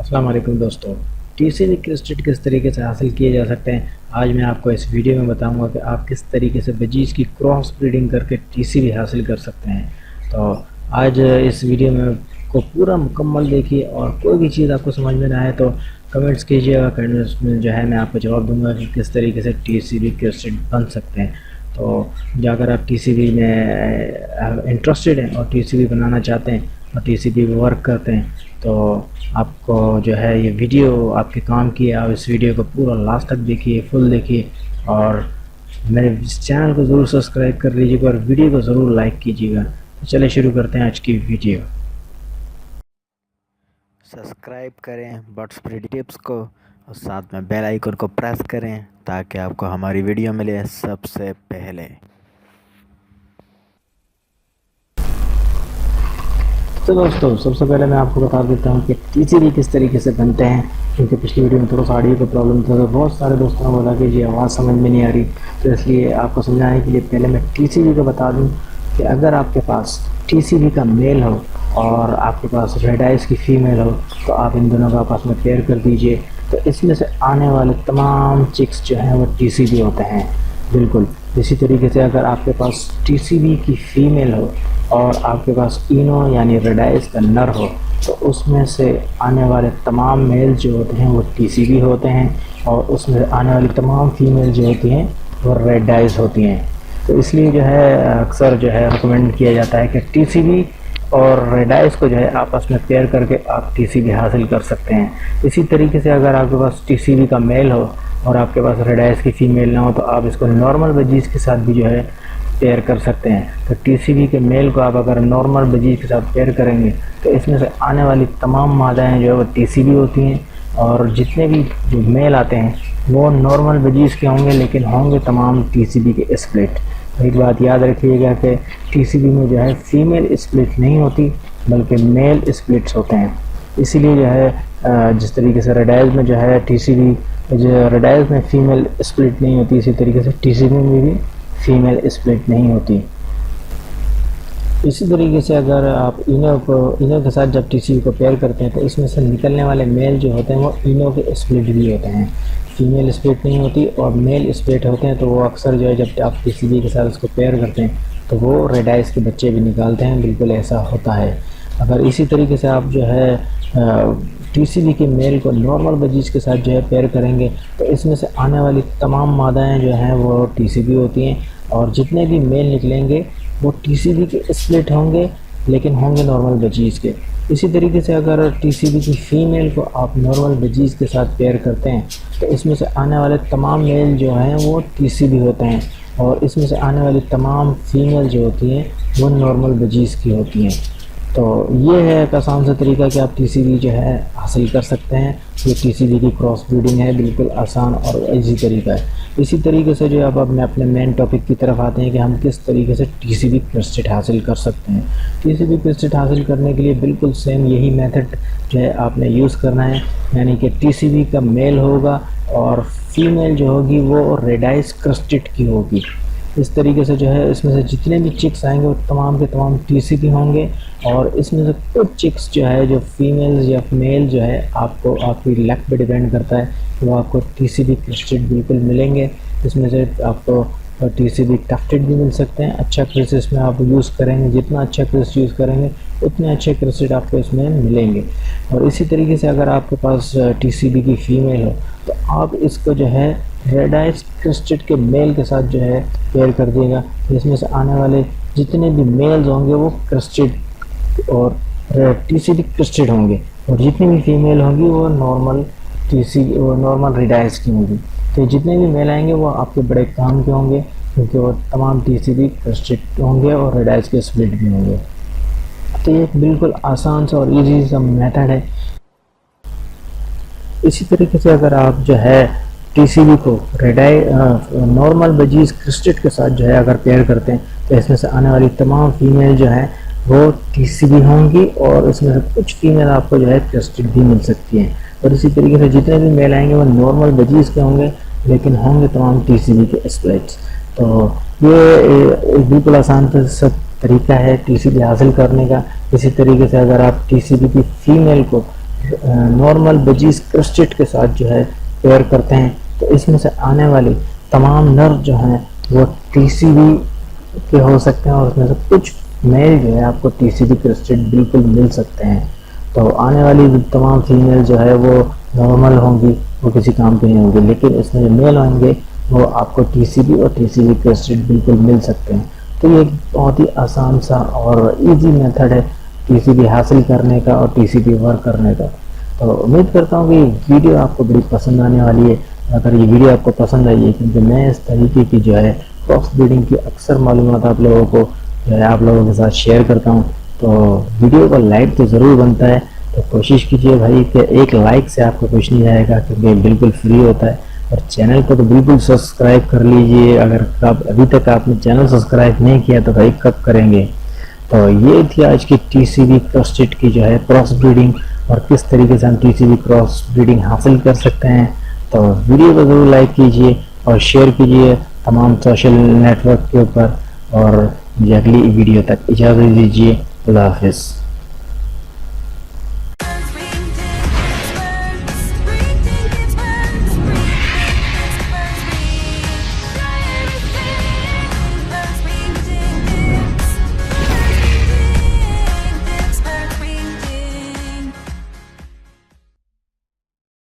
अस्सलाम वालेकुम दोस्तों। टीसीबी क्रेडिट किस तरीके से हासिल किए जा सकते हैं, आज मैं आपको इस वीडियो में बताऊंगा कि आप किस तरीके से बजीज की क्रॉस ब्रीडिंग करके टीसीबी हासिल कर सकते हैं। तो आज इस वीडियो में को पूरा मुकम्मल देखिए और कोई भी चीज़ आपको समझ में ना आए तो कमेंट्स कीजिएगा। कमेंट्स में जो है मैं आपको जवाब दूंगा कि किस तरीके से टीसीबी क्रेडिट बन सकते हैं। तो अगर आप टीसीबी में इंटरेस्टेड हैं और टीसीबी बनाना चाहते हैं और टीसीबी वर्क करते हैं तो आपको जो है ये वीडियो आपके काम की है। आप इस वीडियो को पूरा लास्ट तक देखिए, फुल देखिए और मेरे चैनल को ज़रूर सब्सक्राइब कर लीजिएगा और वीडियो को ज़रूर लाइक कीजिएगा। तो चलिए शुरू करते हैं आज की वीडियो। सब्सक्राइब करें बर्ड्स ब्रीडिंग टिप्स को और साथ में बेल आइकन को प्रेस करें ताकि आपको हमारी वीडियो मिले सबसे पहले। तो दोस्तों सबसे पहले मैं आपको बता देता हूँ कि टीसीबी किस तरीके से बनते हैं, क्योंकि पिछली वीडियो में थोड़ा सा ऑडियो का प्रॉब्लम था तो बहुत सारे दोस्तों ने बोला कि जी आवाज़ समझ में नहीं आ रही, तो इसलिए आपको समझाने के लिए पहले मैं टीसीबी को बता दूँ कि अगर आपके पास टीसीबी का मेल हो और आपके पास रेड आइज की फीमेल हो तो आप इन दोनों का आपस में पेयर कर दीजिए। तो इसमें से आने वाले तमाम चिक्स जो हैं वो टीसीबी होते हैं। बिल्कुल इसी तरीके से अगर आपके पास टीसीबी की फीमेल हो और आपके पास इनो यानी रेड आइज का नर हो तो उसमें से आने वाले तमाम मेल जो होते हैं वो टीसीबी होते हैं और उसमें आने वाली तमाम फीमेल जो होती हैं वो रेड आइज होती हैं। तो इसलिए जो है अक्सर जो है रिकमेंड किया जाता है कि टीसीबी और रेड आइज को जो है आपस में पेयर करके आप टीसीबी हासिल कर सकते हैं। इसी तरीके से अगर आपके पास टीसीबी का मेल हो और आपके पास रेड आइज की फीमेल ना हो तो आप इसको नॉर्मल बजीज के साथ भी जो है पेयर कर सकते हैं। तो टीसीबी के मेल को आप अगर नॉर्मल बजीज के साथ पेयर करेंगे तो इसमें से आने वाली तमाम मादाएँ जो है वो टीसीबी होती हैं और जितने भी जो मेल आते हैं वो नॉर्मल बजीज के होंगे लेकिन होंगे तमाम टीसीबी के स्प्लिट। एक बात याद रखिएगा कि टीसीबी में जो है फीमेल स्प्लिट नहीं होती बल्कि मेल स्प्लिट्स होते हैं। इसीलिए जो है जिस तरीके से रेड आइज में जो है टीसीबी जो रेड आइज में फीमेल स्प्लिट नहीं होती, इसी तरीके से टीसीबी में भी फीमेल स्प्लिट नहीं होती। इसी तरीके से अगर आप इनो के साथ जब टीसीबी को पेयर करते हैं तो इसमें से निकलने वाले मेल जो होते हैं वो इनो के स्प्लिट भी होते हैं। फीमेल स्प्लिट नहीं होती और मेल स्प्लिट होते हैं तो वो अक्सर जो है जब आप टीसीबी के साथ उसको पेयर करते हैं तो वो रेड आइज के बच्चे भी निकालते हैं। बिल्कुल ऐसा होता है। अगर इसी तरीके से आप जो है टीसीबी के मेल को नॉर्मल बजीज के साथ जो है पेयर करेंगे तो इसमें से आने वाली तमाम मादाएँ जो हैं वो टीसीबी होती हैं और जितने भी मेल निकलेंगे वो टीसीबी के स्प्लिट होंगे लेकिन होंगे नॉर्मल बजीज के। इसी तरीके से अगर टीसीबी की फ़ीमेल को आप नॉर्मल बजीज के साथ पेयर करते हैं तो इसमें से आने वाले तमाम मेल जो हैं वो टीसीबी होते हैं और इसमें से आने वाली तमाम फीमेल जो होती हैं वो नॉर्मल बजीज की होती हैं। तो ये है एक आसान सा तरीका कि आप टीसीबी जो है हासिल कर सकते हैं। ये टीसीबी की क्रॉस ब्रीडिंग है, बिल्कुल आसान और इजी तरीका है। इसी तरीके से जो अब मैं अपने मेन टॉपिक की तरफ आते हैं कि हम किस तरीके से टीसीबी क्रेडिट हासिल कर सकते हैं। टीसीबी क्रेडिट हासिल करने के लिए बिल्कुल सेम यही मेथड जो है आपने यूज़ करना है, यानी कि टीसीबी का मेल होगा और फीमेल जो होगी वो रेड आइज क्रेडिट की होगी। इस तरीके से जो है इसमें से जितने भी चिक्स आएंगे वो तमाम के तमाम टीसीबी होंगे और इसमें से कुछ चिक्स जो है जो फीमेल्स या मेल जो है आपको आपकी लक पे डिपेंड करता है वो आपको टीसीबी क्रेडिट बिल्कुल मिलेंगे। इसमें से आपको टीसीबी टफ्टेड भी मिल सकते हैं। अच्छा क्रेडिट इसमें आप यूज़ करेंगे, जितना अच्छा क्रेडिट यूज़ करेंगे उतने अच्छे क्रेडिट आपको इसमें मिलेंगे। और इसी तरीके से अगर आपके पास टीसीबी की फ़ीमेल हो तो आप इसको जो है रेड आइज क्रेडिट के मेल के साथ जो है पेयर कर दिएगा। इसमें से आने वाले जितने भी मेल्स होंगे वो क्रेडिट और टीसीबी क्रेडिट होंगे और जितनी भी फीमेल होंगी वो नॉर्मल रेड आइज की होंगी। तो जितने भी मेल आएंगे वो आपके बड़े काम के होंगे क्योंकि वो तमाम टीसीबी क्रेडिट होंगे और रेड आइज के स्प्लिट भी होंगे। तो ये बिल्कुल आसान सा और इजी सा मेथड है। इसी तरीके से अगर आप जो है टीसीबी को रेड आई नॉर्मल बजीज क्रेडिट के साथ जो है अगर पेयर करते हैं तो इसमें से आने वाली तमाम फीमेल जो हैं वो टीसीबी होंगी और इसमें से कुछ फीमेल आपको जो है क्रेडिट भी मिल सकती हैं। और इसी तरीके से जितने भी मेल आएंगे वो नॉर्मल बजीज के होंगे लेकिन होंगे तमाम टीसीबी के स्प्लिट्स। तो ये बिल्कुल आसान तरीका है टीसीबी हासिल करने का। इसी तरीके से अगर आप टीसीबी की फीमेल को नॉर्मल बजीज क्रस्टेड के साथ जो है पेयर करते हैं तो इसमें से आने वाली तमाम नर जो हैं वो टीसीबी के हो सकते हैं और उसमें से कुछ मेल जो है आपको टीसीबी क्रस्टेड बिल्कुल मिल सकते हैं। तो आने वाली तमाम फीमेल जो है वो नॉर्मल होंगी, वो किसी काम की नहीं होंगी, लेकिन इसमें जो मेल होंगे वो आपको टीसीबी और टीसीबी क्रस्टेड बिल्कुल मिल सकते हैं। तो ये एक बहुत ही आसान सा और इजी मेथड है टीसीबी हासिल करने का और टीसीबी वर्क करने का। तो उम्मीद करता हूँ कि वीडियो आपको बड़ी पसंद आने वाली है। अगर ये वीडियो आपको पसंद आई है, क्योंकि मैं इस तरीके की जो है क्रॉस ब्रीडिंग की अक्सर मालूमात आप लोगों को जो है आप लोगों के साथ शेयर करता हूँ, तो वीडियो का लाइक तो ज़रूर बनता है। तो कोशिश कीजिए भाई कि एक लाइक से आपको कुछ नहीं जाएगा, क्योंकि बिल्कुल फ्री होता है। और चैनल को तो बिल्कुल सब्सक्राइब कर लीजिए। अगर आप अभी तक आपने चैनल सब्सक्राइब नहीं किया तो भाई कब करेंगे। तो ये थी आज की टीसीबी क्रस्टेड की जो है क्रॉस ब्रीडिंग, और किस तरीके से हम टीसीबी क्रॉस ब्रीडिंग हासिल कर सकते हैं। तो वीडियो को ज़रूर लाइक कीजिए और शेयर कीजिए तमाम सोशल नेटवर्क के ऊपर। और मुझे अगली वीडियो तक इजाज़त दीजिए। खुदा हाफिज़।